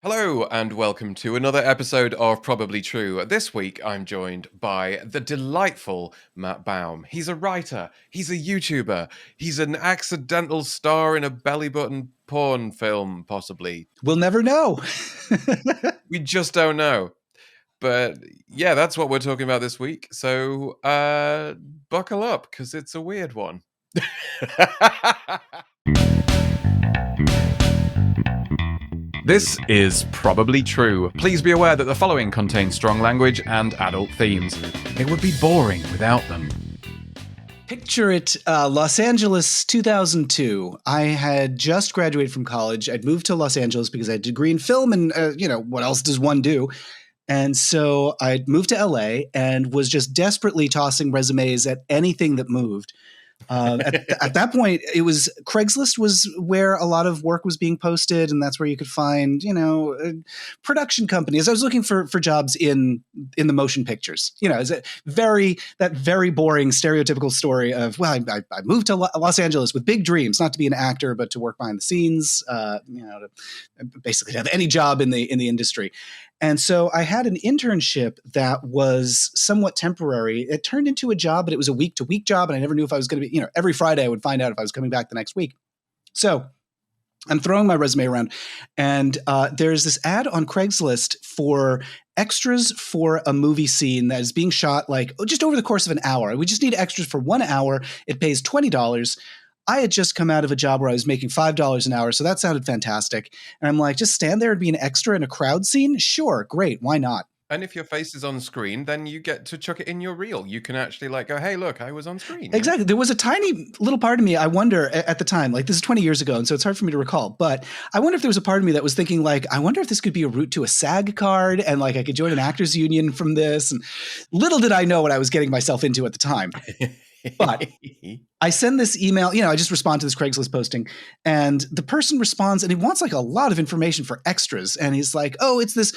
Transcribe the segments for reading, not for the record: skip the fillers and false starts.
Hello, and welcome to another episode of Probably True. This week, I'm joined by the delightful Matt Baume. He's a writer, he's a YouTuber, he's an accidental star in a belly button porn film, possibly. We'll never know. We just don't know. But yeah, that's what we're talking about this week. So buckle up, because it's a weird one. This is Probably True. Please be aware that the following contains strong language and adult themes. It would be boring without them. Picture it, Los Angeles, 2002. I had just graduated from college. I'd moved to Los Angeles because I had a degree in film and, what else does one do? And so I'd moved to LA and was just desperately tossing resumes at anything that moved. At that point, it was Craigslist was where a lot of work was being posted, and that's where you could find, production companies. I was looking for jobs in the motion pictures. Is it that very boring stereotypical story of I moved to Los Angeles with big dreams, not to be an actor, but to work behind the scenes. To basically have any job in the industry. And so I had an internship that was somewhat temporary. It turned into a job, but it was a week-to-week job, and I never knew if I was going to be, every Friday I would find out if I was coming back the next week. So I'm throwing my resume around, and there's this ad on Craigslist for extras for a movie scene that is being shot just over the course of an hour. We just need extras for 1 hour. It pays $20. I had just come out of a job where I was making $5 an hour, so that sounded fantastic. And I'm like, just stand there and be an extra in a crowd scene? Sure, great, why not? And if your face is on screen, then you get to chuck it in your reel. You can actually go, hey, look, I was on screen. Exactly. There was a tiny little part of me, I wonder, at the time, this is 20 years ago, and so it's hard for me to recall, but I wonder if there was a part of me that was thinking, I wonder if this could be a route to a SAG card, and I could join an actors union from this. And little did I know what I was getting myself into at the time. But I send this email, I just respond to this Craigslist posting, and the person responds, and he wants a lot of information for extras. And he's like, oh, it's this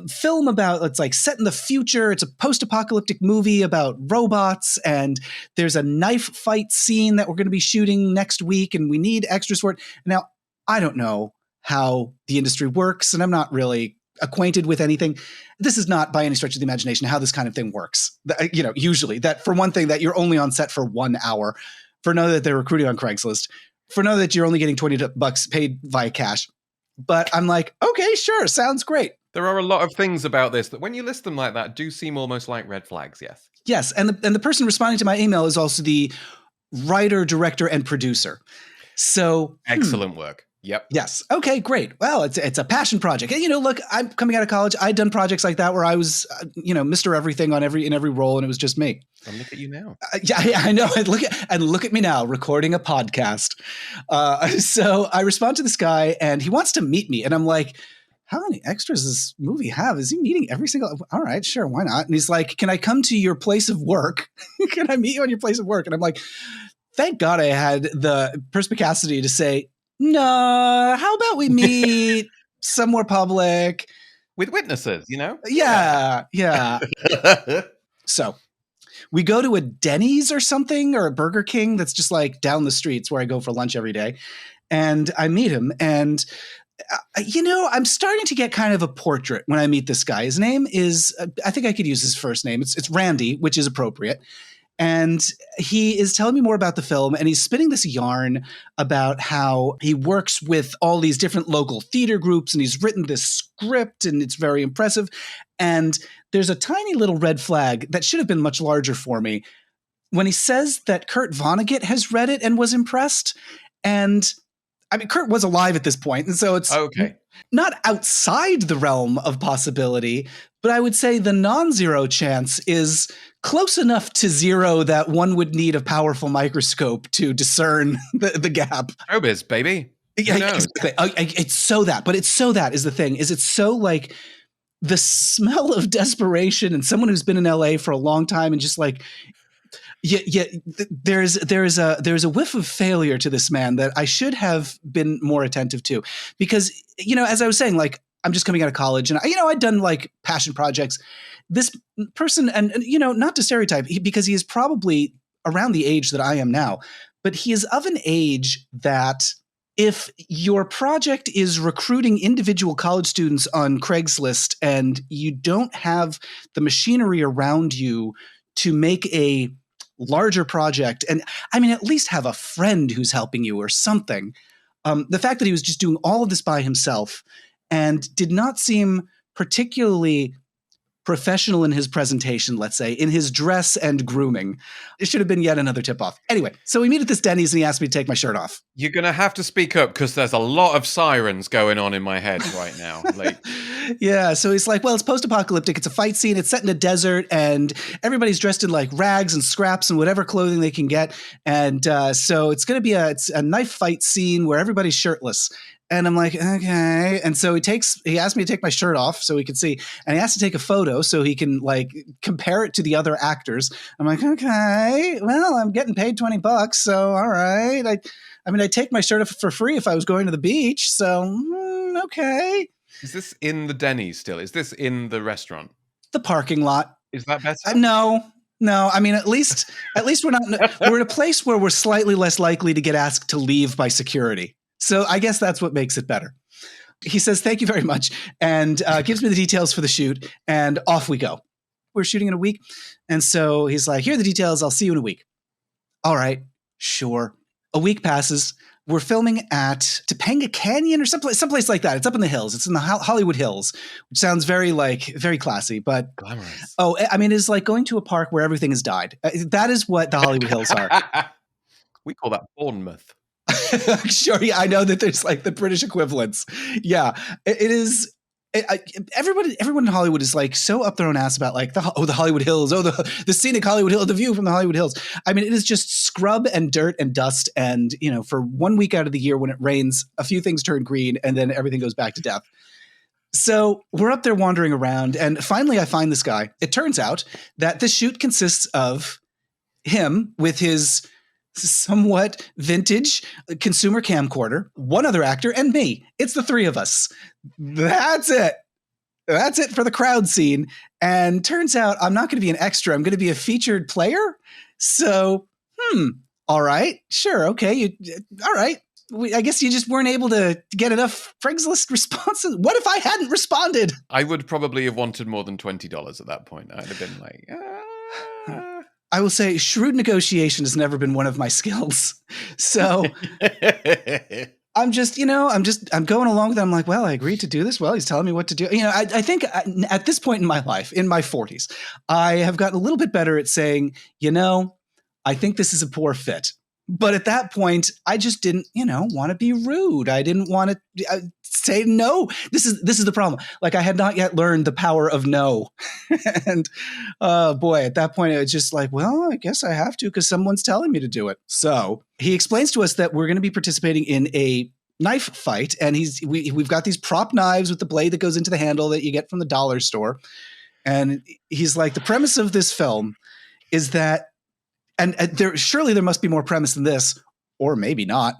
film about, it's set in the future. It's a post-apocalyptic movie about robots, and there's a knife fight scene that we're going to be shooting next week, and we need extras for it. Now, I don't know how the industry works, and I'm not really acquainted with anything. This is not by any stretch of the imagination how this kind of thing works. Usually that for one thing that you're only on set for 1 hour, for another that they're recruiting on Craigslist, for another that you're only getting $20 paid via cash. But I'm like, okay, sure, sounds great. There are a lot of things about this that when you list them like that do seem almost like red flags, yes. Yes, and the person responding to my email is also the writer, director, and producer. So excellent work. Yep. Yes. Okay, great. Well, it's a passion project. And, look, I'm coming out of college. I'd done projects like that where I was, Mr. Everything in every role, and it was just me. And look at you now. Yeah, I know. And look at me now, recording a podcast. So I respond to this guy, and he wants to meet me, and I'm like, how many extras does this movie have? Is he meeting every single? All right, sure, why not? And he's like, can I come to your place of work? Can I meet you on your place of work? And I'm like, thank God I had the perspicacity to say, no, how about we meet somewhere public? With witnesses, Yeah. So we go to a Denny's or something, or a Burger King that's just down the streets where I go for lunch every day. And I meet him, and I'm starting to get kind of a portrait when I meet this guy. His name is, I think I could use his first name. It's Randy, which is appropriate. And he is telling me more about the film, and he's spinning this yarn about how he works with all these different local theater groups, and he's written this script, and it's very impressive. And there's a tiny little red flag that should have been much larger for me when he says that Kurt Vonnegut has read it and was impressed. And I mean, Kurt was alive at this point, and so it's not outside the realm of possibility, but I would say the non-zero chance is close enough to zero that one would need a powerful microscope to discern the gap. Showbiz, baby. Yeah, exactly. It's so that is the thing. Is it's so the smell of desperation, and someone who's been in LA for a long time, and just there's a whiff of failure to this man that I should have been more attentive to, because as I was saying, I'm just coming out of college, and I'd done passion projects. This person, and not to stereotype, because he is probably around the age that I am now, but he is of an age that if your project is recruiting individual college students on Craigslist and you don't have the machinery around you to make a larger project, and I mean, at least have a friend who's helping you or something. The fact that he was just doing all of this by himself and did not seem particularly professional in his presentation, let's say, in his dress and grooming. It should have been yet another tip-off. Anyway, so we meet at this Denny's and he asked me to take my shirt off. You're going to have to speak up because there's a lot of sirens going on in my head right now. Like, yeah, so he's like, well, it's post-apocalyptic. It's a fight scene. It's set in a desert and everybody's dressed in like rags and scraps and whatever clothing they can get. And so it's going to be a knife fight scene where everybody's shirtless. And I'm like, okay. And so he asked me to take my shirt off so he could see. And he asked to take a photo so he can like compare it to the other actors. I'm like, okay, well, I'm getting paid $20. So, all right. I mean, I'd take my shirt off for free if I was going to the beach. So, okay. Is this in the Denny's still? Is this in the restaurant? The parking lot. Is that better? No. I mean, at least we're in a place where we're slightly less likely to get asked to leave by security. So I guess that's what makes it better. He says, thank you very much, and gives me the details for the shoot, and off we go. We're shooting in a week. And so he's like, here are the details. I'll see you in a week. All right, sure. A week passes. We're filming at Topanga Canyon or someplace like that. It's up in the hills. It's in the Hollywood Hills, which sounds very classy, but glamorous. Oh, I mean, it's like going to a park where everything has died. That is what the Hollywood Hills are. We call that Bournemouth. Sure, yeah, I know that there's like the British equivalents. Yeah, it is. Everyone in Hollywood is like so up their own ass about like the Hollywood Hills, the scenic Hollywood Hills, the view from the Hollywood Hills. I mean, it is just scrub and dirt and dust, and for 1 week out of the year when it rains, a few things turn green, and then everything goes back to death. So we're up there wandering around, and finally I find this guy. It turns out that this shoot consists of him with his somewhat vintage consumer camcorder, one other actor, and me. It's the three of us. That's it. That's it for the crowd scene. And turns out I'm not going to be an extra. I'm going to be a featured player. So, all right, sure, okay. All right. I guess you just weren't able to get enough Craigslist responses. What if I hadn't responded? I would probably have wanted more than $20 at that point. I'd have been like, I will say shrewd negotiation has never been one of my skills. So I'm just, I'm going along with it. I'm like, well, I agreed to do this. Well, he's telling me what to do. I think at this point in my life, in my 40s, I have gotten a little bit better at saying, I think this is a poor fit. But at that point, I just didn't, want to be rude. I didn't want to say no. This is the problem. Like I had not yet learned the power of no. And boy, at that point, it was just like, well, I guess I have to because someone's telling me to do it. So he explains to us that we're going to be participating in a knife fight. And we've got these prop knives with the blade that goes into the handle that you get from the dollar store. And he's like, the premise of this film is that, and surely there must be more premise than this, or maybe not,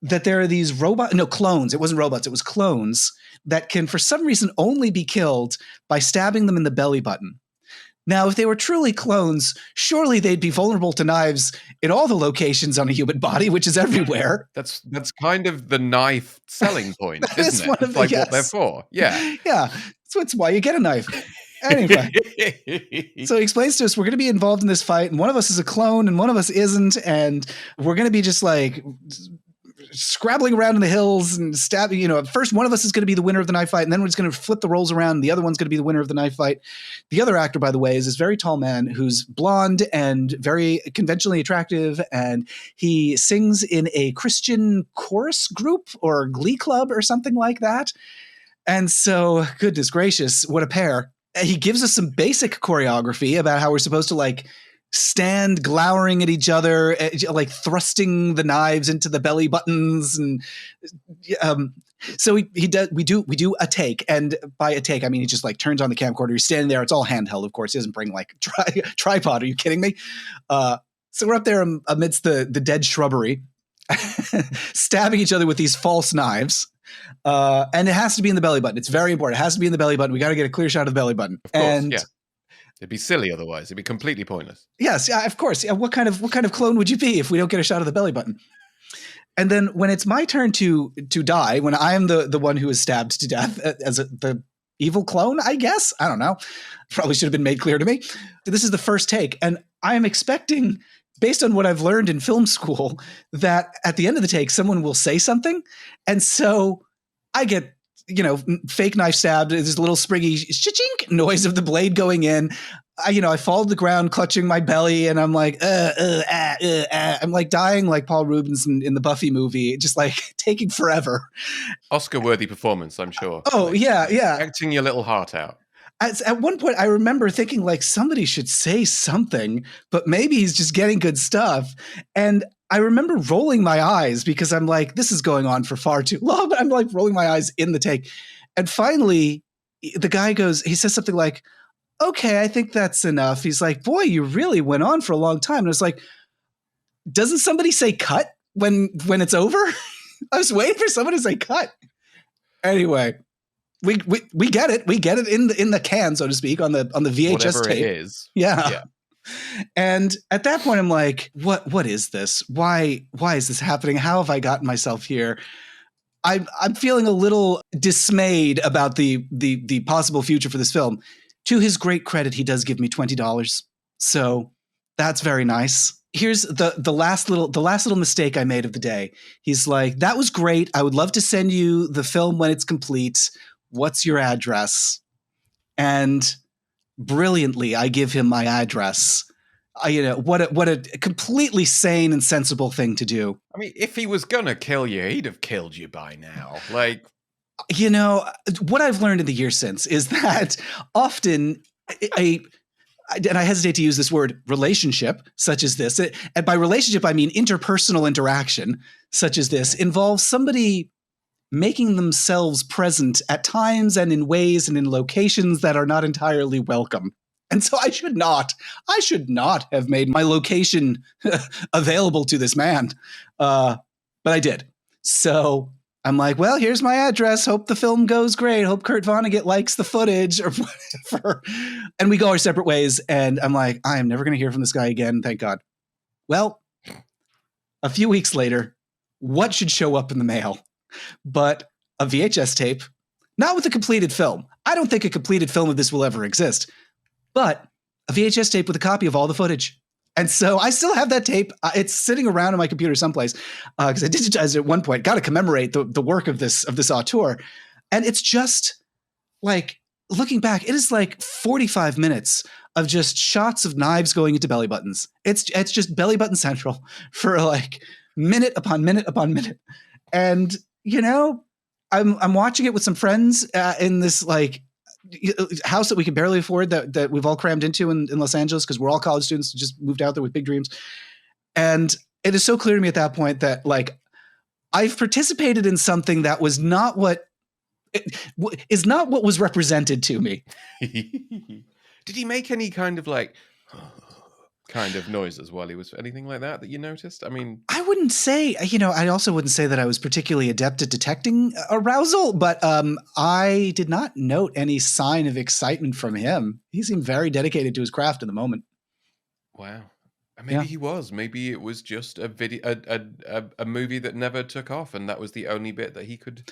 that there are these clones. It wasn't robots. It was clones that can, for some reason, only be killed by stabbing them in the belly button. Now, if they were truly clones, surely they'd be vulnerable to knives in all the locations on a human body, which is everywhere. That's kind of the knife selling point, isn't it? It's like what they're for. Yeah. Yeah. So it's why you get a knife. Anyway, so he explains to us we're going to be involved in this fight, and one of us is a clone and one of us isn't, and we're going to be just like scrabbling around in the hills and stabbing. First one of us is going to be the winner of the knife fight, and then we're just going to flip the roles around, and the other one's going to be the winner of the knife fight. The other actor, by the way, is this very tall man who's blonde and very conventionally attractive, and he sings in a Christian chorus group or glee club or something like that. And so, goodness gracious, what a pair. He gives us some basic choreography about how we're supposed to like stand glowering at each other, like thrusting the knives into the belly buttons. And so we do a take. And by a take, I mean, he just like turns on the camcorder. He's standing there. It's all handheld, of course. He doesn't bring like tripod. Are you kidding me? So we're up there amidst the dead shrubbery, stabbing each other with these false knives. And it has to be in the belly button. It's very important. It has to be in the belly button. We got to get a clear shot of the belly button. Of course, yeah. It'd be silly otherwise. It'd be completely pointless. Yes, yeah, of course. Yeah, what kind of clone would you be if we don't get a shot of the belly button? And then when it's my turn to die, when I am the one who is stabbed to death as the evil clone, I guess, I don't know, probably should have been made clear to me. This is the first take, and I am expecting, based on what I've learned in film school, that at the end of the take, someone will say something, and so I get, fake knife stabbed. There's a little springy chink noise of the blade going in. I fall to the ground, clutching my belly, and I'm like, I'm like dying like Paul Rubens in the Buffy movie, just like taking forever. Oscar-worthy performance, I'm sure. Oh, like, yeah. Acting your little heart out. At one point, I remember thinking like somebody should say something, but maybe he's just getting good stuff. And I remember rolling my eyes because I'm like, this is going on for far too long, but I'm like rolling my eyes in the take. And finally, the guy he says something like, okay, I think that's enough. He's like, boy, you really went on for a long time. And I was like, doesn't somebody say cut when it's over? I was waiting for someone to say cut. Anyway, we get it. We get it in the can, so to speak, on the VHS Whatever tape. It is. Yeah. And at that point, I'm like, what is this? Why is this happening? How have I gotten myself here? I'm feeling a little dismayed about the possible future for this film. To his great credit, he does give me $20. So that's very nice. Here's the last little mistake I made of the day. He's like, that was great. I would love to send you the film when it's complete. What's your address? And brilliantly, I give him my address. What a completely sane and sensible thing to do. I mean, if he was gonna kill you, he'd have killed you by now. Like, what I've learned in the years since is that often and I hesitate to use this word, relationship such as this, and by relationship, I mean interpersonal interaction such as this, involves somebody making themselves present at times and in ways and in locations that are not entirely welcome. And so I should not have made my location available to this man. But I did. So I'm like, well, here's my address. Hope the film goes great. Hope Kurt Vonnegut likes the footage or whatever. And we go our separate ways. And I'm like, I am never going to hear from this guy again. Thank God. Well, a few weeks later, what should show up in the mail but a VHS tape, not with a completed film. I don't think a completed film of this will ever exist, but a VHS tape with a copy of all the footage. And so I still have that tape. It's sitting around on my computer someplace because I digitized it at one point. Got to commemorate the work of this auteur. And it's just like, looking back, it is like 45 minutes of just shots of knives going into belly buttons. It's just belly button central for like minute upon minute upon minute. And I'm watching it with some friends in this like house that we can barely afford that we've all crammed into in Los Angeles because we're all college students who just moved out there with big dreams. And it is so clear to me at that point that like I've participated in something that was not what was represented to me. Did he make any kind of like kind of noises while he was anything like that you noticed? I mean, I wouldn't say, I also wouldn't say that I was particularly adept at detecting arousal, but I did not note any sign of excitement from him. He seemed very dedicated to his craft in the moment. Wow. Maybe he was. Maybe it was just a video, a movie that never took off, and that was the only bit that he could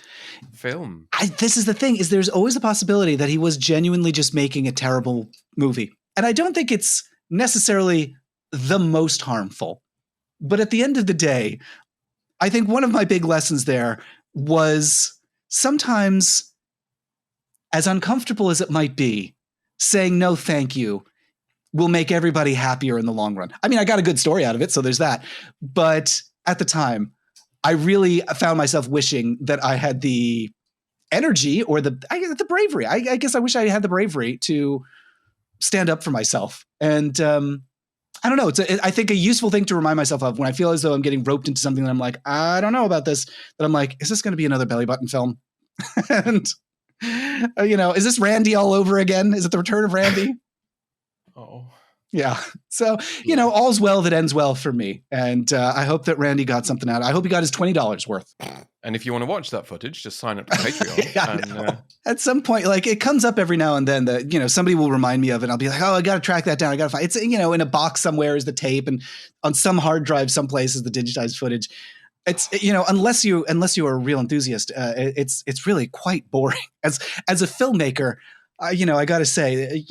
film. This is the thing: is there's always a possibility that he was genuinely just making a terrible movie, and I don't think it's necessarily the most harmful. But at the end of the day, I think one of my big lessons there was sometimes, as uncomfortable as it might be, saying no, thank you will make everybody happier in the long run. I mean, I got a good story out of it, so there's that. But at the time, I really found myself wishing that I had the energy or the bravery. I guess I wish I had the bravery to stand up for myself. And I don't know. I think a useful thing to remind myself of when I feel as though I'm getting roped into something that I'm like, I don't know about this, that I'm like, is this going to be another belly button film? And, is this Randy all over again? Is it the return of Randy? Oh. Yeah. So, all's well that ends well for me. And I hope that Randy got something out. I hope he got his $20 worth. And if you want to watch that footage, just sign up to Patreon. At some point, like it comes up every now and then that, somebody will remind me of it. And I'll be like, oh, I got to track that down. I got to find it's, in a box somewhere is the tape and on some hard drive, someplace is the digitized footage. It's unless you are a real enthusiast, it's really quite boring. As a filmmaker, I got to say,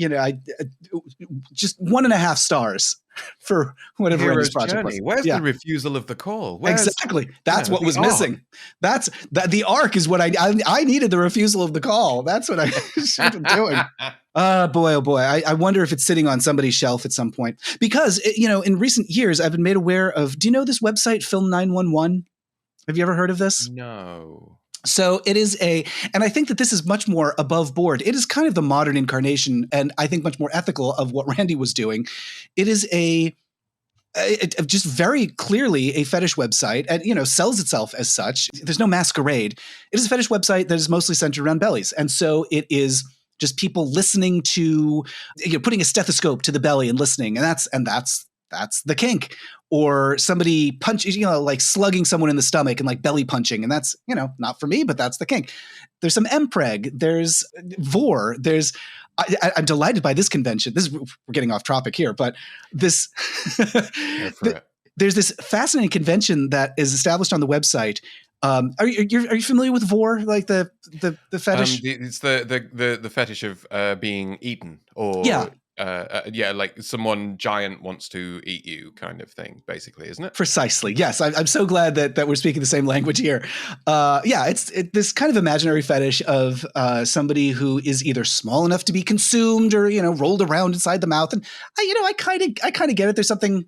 just 1.5 stars for whatever Randy's Hero's project was. journey. Where's Yeah, the refusal of the call? Where's exactly. That's what the was arc? missing. The arc is what I needed. The refusal of the call. That's what I should have been doing. Boy, oh boy. I wonder if it's sitting on somebody's shelf at some point. Because, in recent years, I've been made aware of, do you know this website, Film 911? Have you ever heard of this? No. So it is and I think that this is much more above board. It is kind of the modern incarnation, and I think much more ethical of what Randy was doing. It is just very clearly a fetish website, and sells itself as such. There's no masquerade. It is a fetish website that is mostly centered around bellies, and so it is just people listening to, putting a stethoscope to the belly and listening, and that's the kink. Or somebody like slugging someone in the stomach and like belly punching, and that's not for me, but that's the kink. There's some mpreg. There's vor. There's I'm delighted by this convention. We're getting off topic here, but this there's this fascinating convention that is established on the website. Are you familiar with vor, like the fetish? It's the fetish of being eaten, or like someone giant wants to eat you, kind of thing, basically, isn't it? Precisely. Yes, I'm so glad that we're speaking the same language here. It's this kind of imaginary fetish of somebody who is either small enough to be consumed or rolled around inside the mouth, and I kind of get it. There's something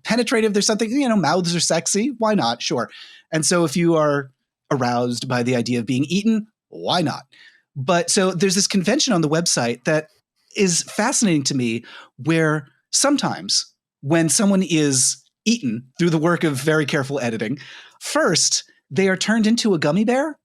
penetrative. There's something mouths are sexy. Why not? Sure. And so if you are aroused by the idea of being eaten, why not? But so there's this convention on the website that is fascinating to me, where sometimes when someone is eaten through the work of very careful editing, first they are turned into a gummy bear.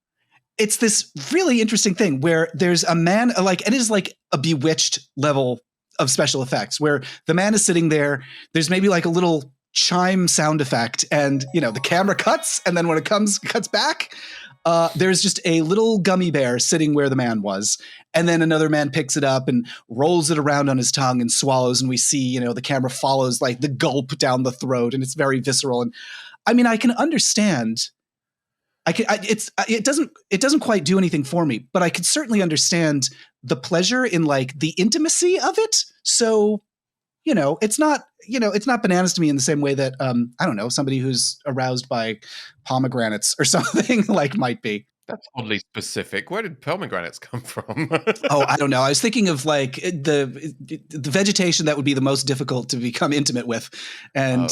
It's this really interesting thing where there's a man, it is like a Bewitched level of special effects, where the man is sitting there. There's maybe like a little chime sound effect, and the camera cuts, and then when it cuts back, there's just a little gummy bear sitting where the man was, and then another man picks it up and rolls it around on his tongue and swallows, and we see the camera follows like the gulp down the throat, and it's very visceral. And I mean, I can understand. It doesn't quite do anything for me, but I could certainly understand the pleasure in like the intimacy of it. So it's not bananas to me in the same way that I don't know, somebody who's aroused by pomegranates or something like might be. That's oddly specific. Where did pomegranates come from? Oh, I don't know. I was thinking of like the vegetation that would be the most difficult to become intimate with. And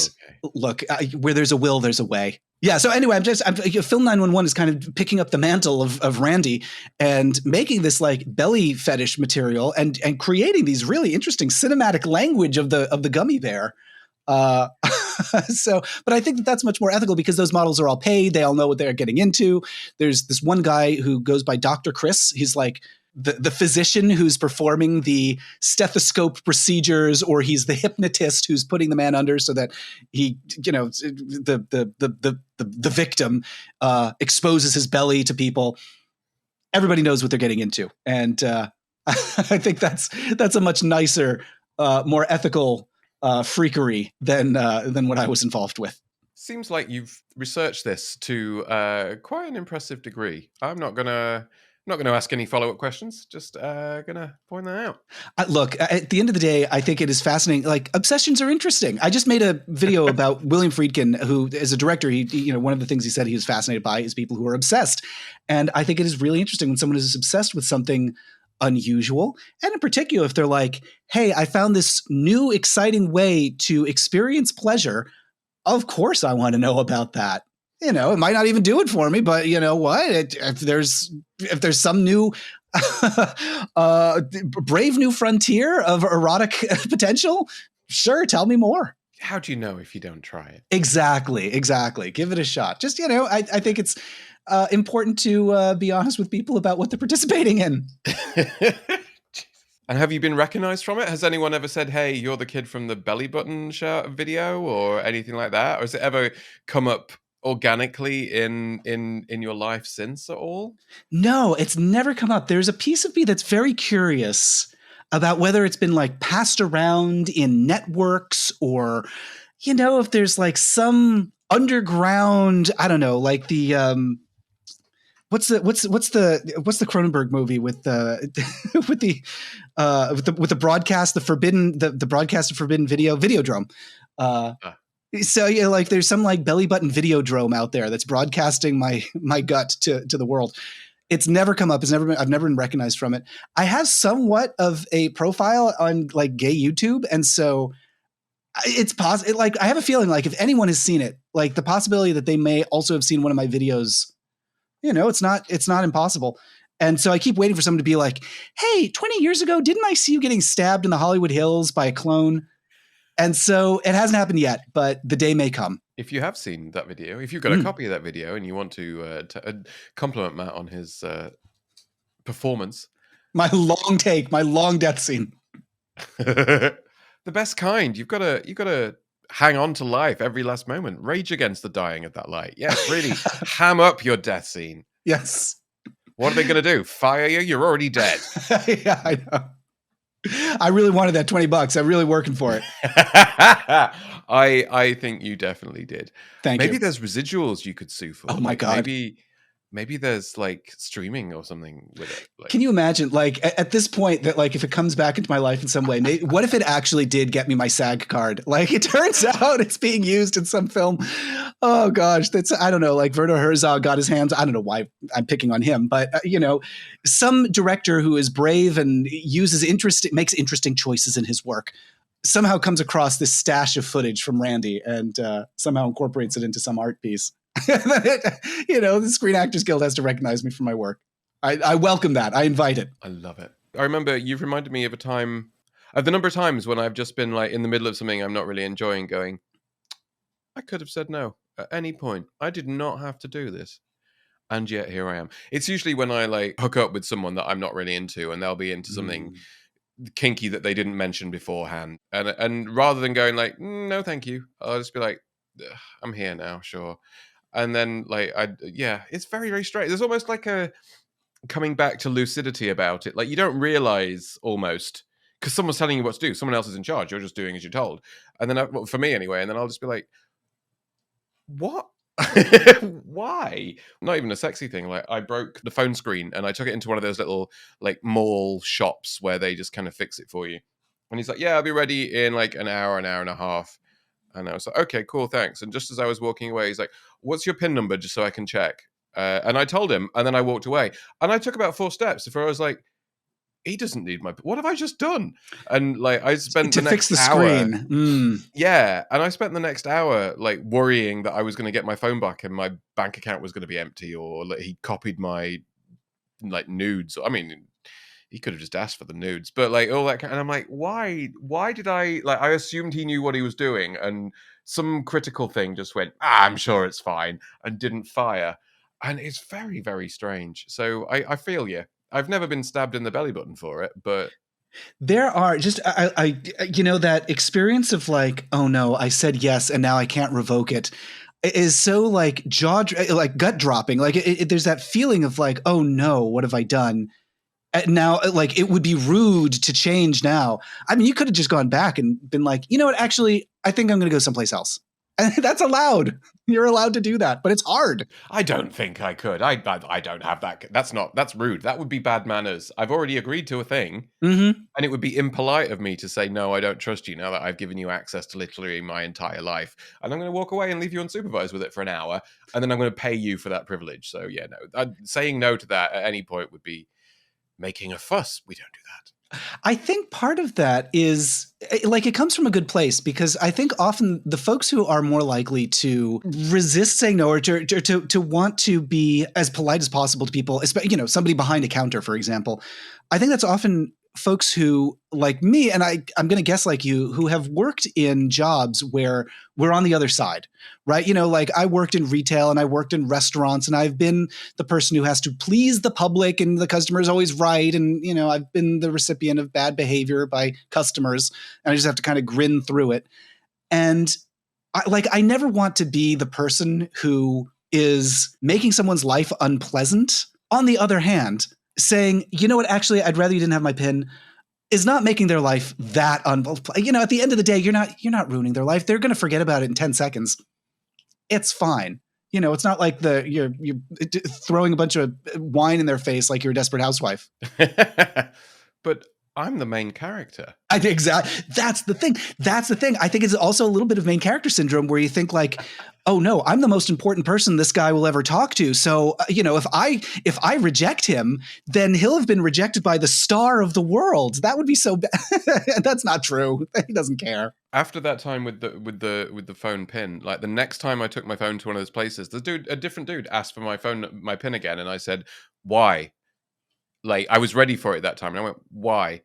look, where there's a will, there's a way. Yeah. So anyway, Film 911 is kind of picking up the mantle of Randy and making this like belly fetish material and creating these really interesting cinematic language of the gummy bear. But I think that that's much more ethical because those models are all paid. They all know what they're getting into. There's this one guy who goes by Dr. Chris. He's like the physician who's performing the stethoscope procedures, or he's the hypnotist who's putting the man under so that he, the victim exposes his belly to people. Everybody knows what they're getting into. And I think that's a much nicer, more ethical freakery than what I was involved with. Seems like you've researched this to quite an impressive degree. I'm not gonna ask any follow-up questions. Just gonna point that out. Look, at the end of the day, I think it is fascinating. Like, obsessions are interesting. I just made a video about William Friedkin, who, as a director, he one of the things he said he was fascinated by is people who are obsessed. And I think it is really interesting when someone is obsessed with something unusual, and in particular, if they're like, "Hey, I found this new, exciting way to experience pleasure. Of course, I want to know about that." It might not even do it for me, but you know what? If there's some new, brave new frontier of erotic potential, sure, tell me more. How do you know if you don't try it? Exactly. Give it a shot. Just I think it's important to be honest with people about what they're participating in. And have you been recognized from it? Has anyone ever said, "Hey, you're the kid from the belly button show video," or anything like that? Or has it ever come up organically in your life since at all? No, it's never come up. There's a piece of me that's very curious about whether it's been like passed around in networks, or if there's like some underground, I don't know, like the what's the Cronenberg movie with the with the broadcast, the broadcast of forbidden Videodrome. Ah. So yeah, like there's some like belly button Videodrome out there that's broadcasting my gut to the world. It's never come up. I've never been recognized from it. I have somewhat of a profile on like gay YouTube, and so it's possible. Like I have a feeling like if anyone has seen it, like the possibility that they may also have seen one of my videos, it's not impossible. And so I keep waiting for someone to be like, "Hey, 20 years ago, didn't I see you getting stabbed in the Hollywood Hills by a clone?" And so it hasn't happened yet, but the day may come. If you have seen that video, if you've got a copy of that video and you want to compliment Matt on his performance, my long death scene, the best kind. You've got to hang on to life every last moment. Rage against the dying of that light. Yes, really ham up your death scene. Yes. What are they going to do? Fire you? You're already dead. Yeah, I know. I really wanted that $20. I'm really working for it. I think you definitely did. Thank you. Maybe there's residuals you could sue for. Oh my God. Maybe there's like streaming or something with it. Like, can you imagine, like at this point, that like if it comes back into my life in some way, what if it actually did get me my SAG card? Like it turns out it's being used in some film. Oh gosh, I don't know. Like Werner Herzog got his hands. I don't know why I'm picking on him, but some director who is brave and makes interesting choices in his work somehow comes across this stash of footage from Randy and somehow incorporates it into some art piece. The Screen Actors Guild has to recognize me for my work. I welcome that. I invite it. I love it. I remember you've reminded me of the number of times when I've just been like in the middle of something I'm not really enjoying going, I could have said no at any point. I did not have to do this. And yet here I am. It's usually when I like hook up with someone that I'm not really into and they'll be into something kinky that they didn't mention beforehand. And rather than going like, no, thank you, I'll just be like, I'm here now, sure. And then like, it's very, very straight. There's almost like a coming back to lucidity about it. Like you don't realize almost because someone's telling you what to do. Someone else is in charge. You're just doing as you're told. And then for me anyway, and then I'll just be like, what? Why? Not even a sexy thing. Like I broke the phone screen and I took it into one of those little like mall shops where they just kind of fix it for you. And he's like, yeah, I'll be ready in like an hour and a half. And I was like, okay, cool, thanks. And just as I was walking away, he's like, what's your PIN number just so I can check? And I told him, and then I walked away. And I took about 4 steps before I was like, he doesn't need my... What have I just done? And like, I spent to the next fix the hour, screen. Yeah, and I spent the next hour like worrying that I was going to get my phone back and my bank account was going to be empty, or like, he copied my like nudes. I mean... He could have just asked for the nudes, but like all that kind. And I'm like, why did I like? I assumed he knew what he was doing, and some critical thing just went, I'm sure it's fine, and didn't fire. And it's very, very strange. So I feel you. I've never been stabbed in the belly button for it, but there are just I that experience of like, oh no, I said yes, and now I can't revoke it. Is so like gut dropping. Like there's that feeling of like, oh no, what have I done? Now, like, it would be rude to change now. I mean, you could have just gone back and been like, you know what, actually, I think I'm going to go someplace else. And that's allowed. You're allowed to do that, but it's hard. I don't think I could. I don't have that. That's rude. That would be bad manners. I've already agreed to a thing. Mm-hmm. And it would be impolite of me to say, no, I don't trust you now that I've given you access to literally my entire life. And I'm going to walk away and leave you unsupervised with it for an hour. And then I'm going to pay you for that privilege. So yeah, no, saying no to that at any point would be making a fuss. We don't do that. I think part of that is like it comes from a good place, because I think often the folks who are more likely to resist saying no, or to want to be as polite as possible to people, especially, somebody behind a counter, for example, I think that's often folks who, like me, and I'm going to guess like you, who have worked in jobs where we're on the other side, right? Like I worked in retail and I worked in restaurants, and I've been the person who has to please the public and the customer is always right. And, I've been the recipient of bad behavior by customers, and I just have to kind of grin through it. And I never want to be the person who is making someone's life unpleasant. On the other hand, saying, you know what, actually, I'd rather you didn't have my PIN, is not making their life that at the end of the day, you're not ruining their life. They're going to forget about it in 10 seconds. it's fine. You know, it's not like you're throwing a bunch of wine in their face like you're a desperate housewife. But I'm the main character. Exactly. That's the thing. That's the thing. I think it's also a little bit of main character syndrome where you think like, oh no, I'm the most important person this guy will ever talk to. So, you know, if I reject him, then he'll have been rejected by the star of the world. That would be so bad. That's not true. He doesn't care. After that time with the phone pin, like the next time I took my phone to one of those places, a different dude asked for my pin again, and I said, "Why?" Like I was ready for it that time, and I went, "Why?"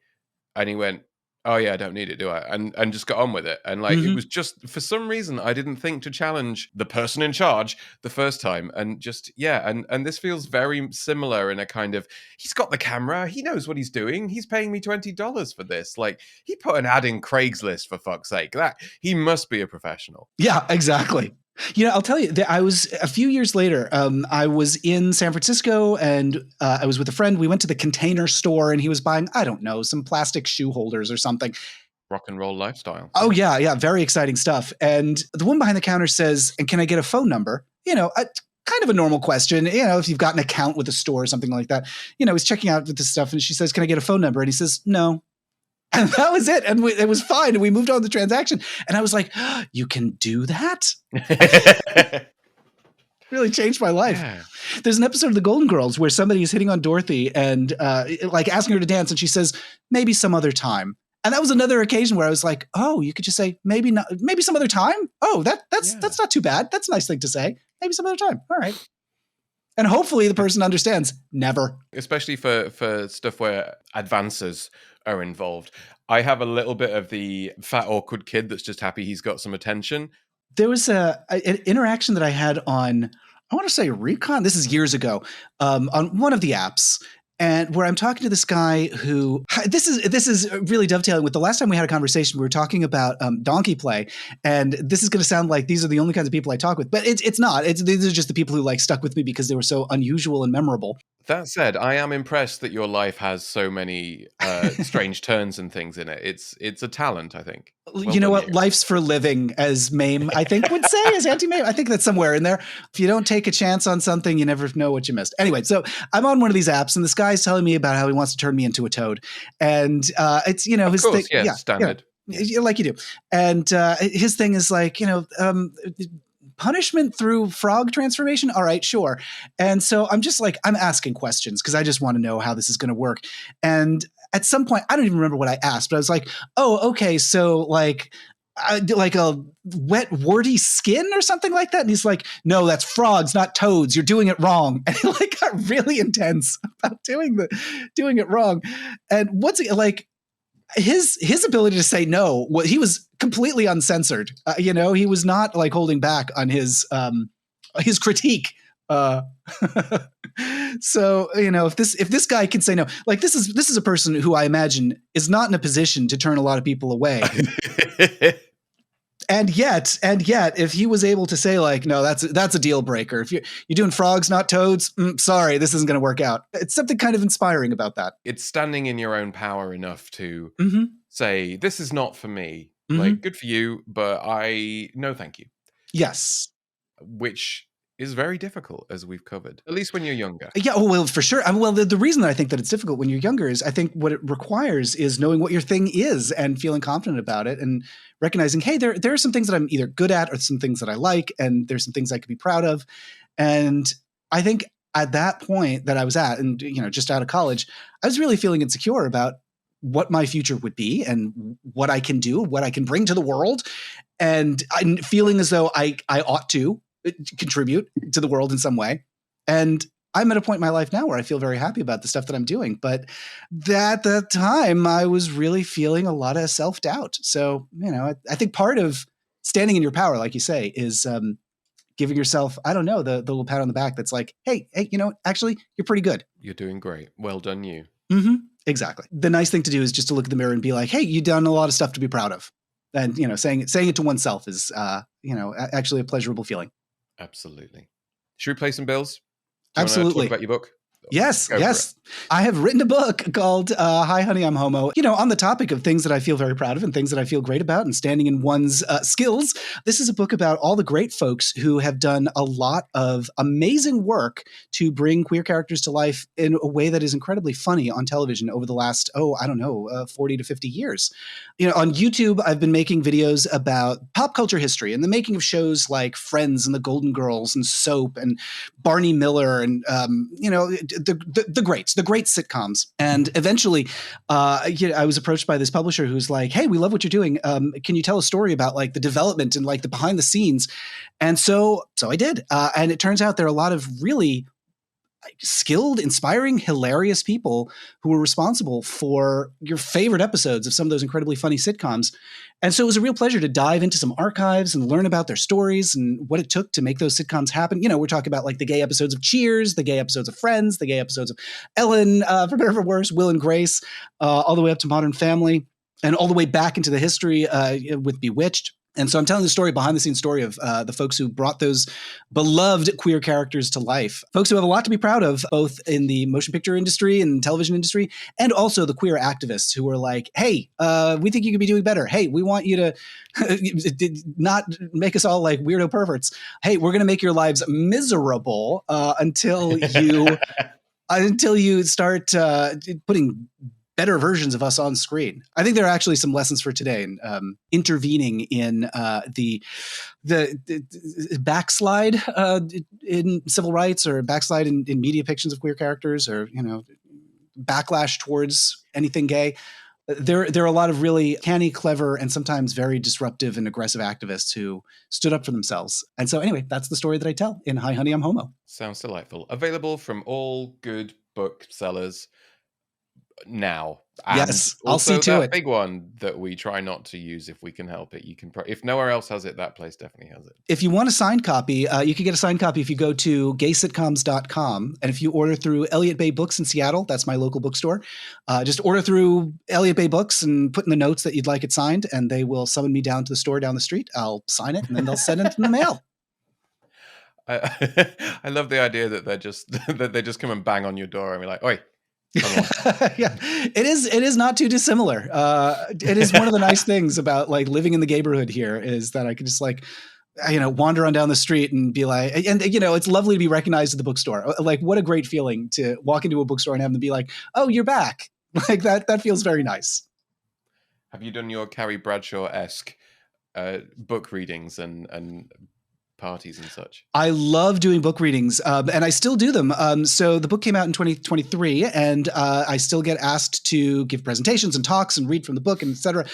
And he went, "Oh yeah, I don't need it, do I?" And just got on with it. And like it was just for some reason I didn't think to challenge the person in charge the first time. And just and this feels very similar in a kind of, he's got the camera, he knows what he's doing. He's paying me $20 for this. Like he put an ad in Craigslist, for fuck's sake. That he must be a professional. Yeah, exactly. You know, I'll tell you that I was a few years later. I was in San Francisco and I was with a friend. We went to the Container Store and he was buying, I don't know, some plastic shoe holders or something. Rock and roll lifestyle. Oh, yeah. Very exciting stuff. And the woman behind the counter says, "And can I get a phone number?" You know, kind of a normal question. You know, if you've got an account with a store or something like that. You know, he's checking out with this stuff and she says, "Can I get a phone number?" And he says, "No." And that was it. And it was fine. And we moved on the transaction. And I was like, oh, you can do that? Really changed my life. Yeah. There's an episode of The Golden Girls where somebody is hitting on Dorothy and like asking her to dance. And she says, "Maybe some other time." And that was another occasion where I was like, oh, you could just say, maybe not, maybe some other time. Oh, that's not too bad. That's a nice thing to say. Maybe some other time. All right. And hopefully the person understands. Never. Especially for stuff where advances are involved. I have a little bit of the fat, awkward kid that's just happy he's got some attention. There was an interaction that I had on, I want to say Recon. This is years ago, on one of the apps. And where I'm talking to this guy who, this is really dovetailing with the last time we had a conversation. We were talking about donkey play, and this is going to sound like these are the only kinds of people I talk with, but it's not. These are just the people who like stuck with me because they were so unusual and memorable. That said, I am impressed that your life has so many strange turns and things in it. It's a talent, I think. Well, you know what? Life's for living, as Mame, I think, would say, as Auntie Mame. I think that's somewhere in there. If you don't take a chance on something, you never know what you missed. Anyway, so I'm on one of these apps, and this guy's telling me about how he wants to turn me into a toad. And it's, you know, of his course, thing. Yeah, standard. Like you do. And his thing is like, you know, punishment through frog transformation. All right, sure. And so I'm just like, I'm asking questions because I just want to know how this is going to work. And at some point, I don't even remember what I asked, but I was like, oh, okay. So like a wet, warty skin or something like that. And he's like, "No, that's frogs, not toads. You're doing it wrong." And he like got really intense about doing it wrong. And what's it like? His ability to say no, he was completely uncensored. You know, he was not like holding back on his critique. So, you know, if this guy can say no, like this is a person who I imagine is not in a position to turn a lot of people away. And yet, if he was able to say like, "No, that's a deal breaker. If you're doing frogs, not toads, sorry, this isn't going to work out." It's something kind of inspiring about that. It's standing in your own power enough to say, "This is not for me." Like, good for you, but no, thank you. Yes. Which is very difficult, as we've covered, at least when you're younger. Yeah, well, for sure. Well, the reason that I think that it's difficult when you're younger is I think what it requires is knowing what your thing is and feeling confident about it and recognizing, hey, there are some things that I'm either good at or some things that I like, and there's some things I could be proud of. And I think at that point that I was at, and you know, just out of college, I was really feeling insecure about what my future would be and what I can do, what I can bring to the world, and I'm feeling as though I ought to contribute to the world in some way. And I'm at a point in my life now where I feel very happy about the stuff that I'm doing. But at that time, I was really feeling a lot of self-doubt. So, you know, I think part of standing in your power, like you say, is giving yourself, I don't know, the little pat on the back that's like, hey, you know, actually, you're pretty good. You're doing great. Well done, you. Exactly. The nice thing to do is just to look at the mirror and be like, hey, you've done a lot of stuff to be proud of. And, you know, saying it to oneself is, you know, actually a pleasurable feeling. Absolutely. Should we play some bills? Absolutely. Talk about your book? Yes, Go for it. yes. I have written a book called Hi, Honey, I'm Homo. You know, on the topic of things that I feel very proud of and things that I feel great about and standing in one's skills. This is a book about all the great folks who have done a lot of amazing work to bring queer characters to life in a way that is incredibly funny on television over the last, 40 to 50 years. You know, on YouTube, I've been making videos about pop culture history and the making of shows like Friends and The Golden Girls and Soap and Barney Miller and the greats, the great sitcoms. And eventually, I was approached by this publisher who's like, "Hey, we love what you're doing. Can you tell a story about like the development and like the behind the scenes?" And so I did. And it turns out there are a lot of really skilled, inspiring, hilarious people who were responsible for your favorite episodes of some of those incredibly funny sitcoms. And so it was a real pleasure to dive into some archives and learn about their stories and what it took to make those sitcoms happen. You know, we're talking about like the gay episodes of Cheers, the gay episodes of Friends, the gay episodes of Ellen, for better or for worse, Will and Grace, all the way up to Modern Family, and all the way back into the history with Bewitched. And so I'm telling the story, behind the scenes story of the folks who brought those beloved queer characters to life. Folks who have a lot to be proud of, both in the motion picture industry and television industry, and also the queer activists who were like, "Hey, we think you could be doing better. Hey, we want you to not make us all like weirdo perverts. Hey, we're going to make your lives miserable until you start putting better versions of us on screen." I think there are actually some lessons for today in intervening in the backslide in civil rights, or backslide in media depictions of queer characters, or backlash towards anything gay. There are a lot of really canny, clever, and sometimes very disruptive and aggressive activists who stood up for themselves. And so anyway, that's the story that I tell in Hi, Honey, I'm Homo. Sounds delightful. Available from all good booksellers now. And Yes, I'll see also to that it. big one that we try not to use if we can help it. You can, if nowhere else has it, that place definitely has it. If you want a signed copy, you can get a signed copy if you go to gaysitcoms.com. And if you order through Elliott Bay Books in Seattle, that's my local bookstore, just order through Elliott Bay Books and put in the notes that you'd like it signed, and they will summon me down to the store down the street. I'll sign it, and then they'll send it in the mail. I love the idea that they just come and bang on your door and be like, "Oi, come on." Yeah, it is not too dissimilar. It is one of the nice things about like living in the neighborhood here, is that I can just like, wander on down the street and be like, and it's lovely to be recognized at the bookstore. Like, what a great feeling to walk into a bookstore and have them be like, "Oh, you're back." Like that feels very nice. Have you done your Carrie Bradshaw-esque book readings and parties and such? I love doing book readings, and I still do them. So the book came out in 2023, and I still get asked to give presentations and talks and read from the book, and et cetera.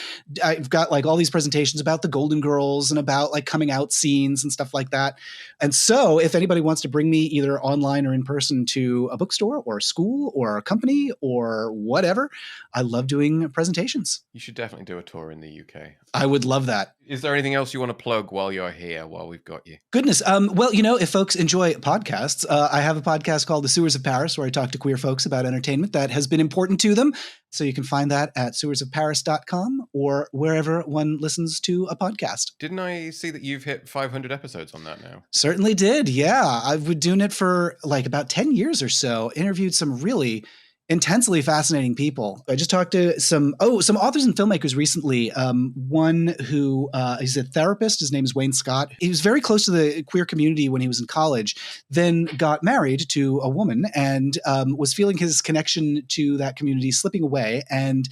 I've got like all these presentations about the Golden Girls and about like coming out scenes and stuff like that. And so if anybody wants to bring me either online or in person to a bookstore or a school or a company or whatever, I love doing presentations. You should definitely do a tour in the UK. I would love that. Is there anything else you want to plug while you're here, while we've got you? Goodness. Well, if folks enjoy podcasts, I have a podcast called The Sewers of Paris, where I talk to queer folks about entertainment that has been important to them. So you can find that at sewersofparis.com or wherever one listens to a podcast. Didn't I see that you've hit 500 episodes on that now? Certainly did. Yeah. I've been doing it for like about 10 years or so, interviewed some really intensely fascinating people. I just talked to some authors and filmmakers recently. One who he's a therapist. His name is Wayne Scott. He was very close to the queer community when he was in college, then got married to a woman and was feeling his connection to that community slipping away. And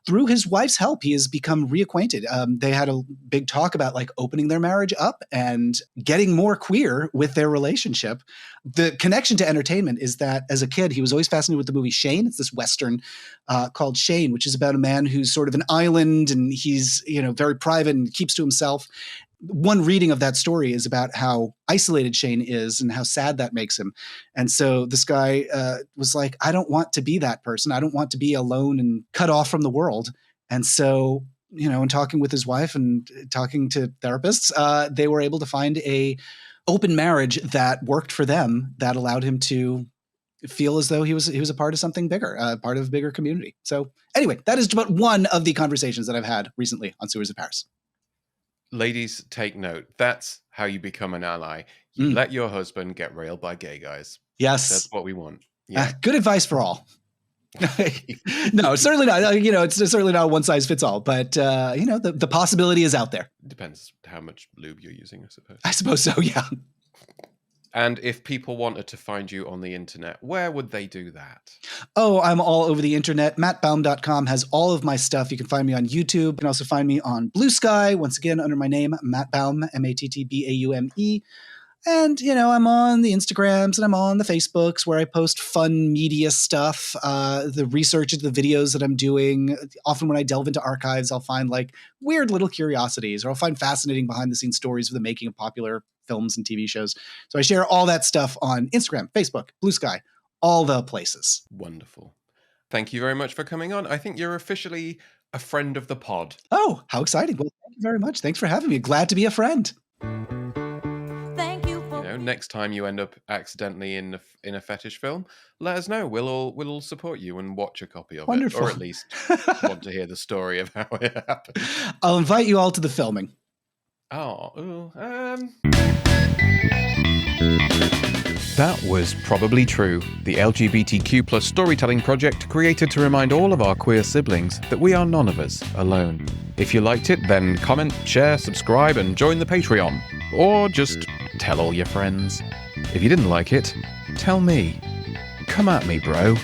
through his wife's help, he has become reacquainted. They had a big talk about like opening their marriage up and getting more queer with their relationship. The connection to entertainment is that as a kid, he was always fascinated with the movie Shane. It's this Western called Shane, which is about a man who's sort of an island and he's, very private and keeps to himself. One reading of that story is about how isolated Shane is and how sad that makes him. And so this guy was like, I don't want to be that person. I don't want to be alone and cut off from the world. And so, in talking with his wife and talking to therapists, they were able to find a open marriage that worked for them, that allowed him to feel as though he was a part of something bigger, part of a bigger community. So anyway, that is about one of the conversations that I've had recently on Sewers of Paris. Ladies, take note. That's how you become an ally. You let your husband get railed by gay guys. Yes. That's what we want. Yeah. Good advice for all. No, certainly not. It's certainly not one size fits all, but the possibility is out there. Depends how much lube you're using, I suppose. I suppose so, yeah. And if people wanted to find you on the internet, where would they do that? Oh, I'm all over the internet. MattBaume.com has all of my stuff. You can find me on YouTube. You can also find me on Blue Sky, once again, under my name, Matt Baume, MattBaume. And, I'm on the Instagrams and I'm on the Facebooks where I post fun media stuff, the research into the videos that I'm doing. Often when I delve into archives, I'll find like weird little curiosities, or I'll find fascinating behind the scenes stories of the making of popular films and TV shows. So I share all that stuff on Instagram, Facebook, Blue Sky, all the places. Wonderful. Thank you very much for coming on. I think you're officially a friend of the pod. Oh, how exciting. Well, thank you very much. Thanks for having me. Glad to be a friend. Next time you end up accidentally in a fetish film, let us know. We'll all support you and watch a copy of Wonderful. it, or at least want to hear the story of how it happened. I'll invite you all to the filming. That was Probably True, the LGBTQ plus storytelling project created to remind all of our queer siblings that we are none of us alone. If you liked it, then comment, share, subscribe, and join the Patreon. Or just tell all your friends. If you didn't like it, tell me. Come at me, bro.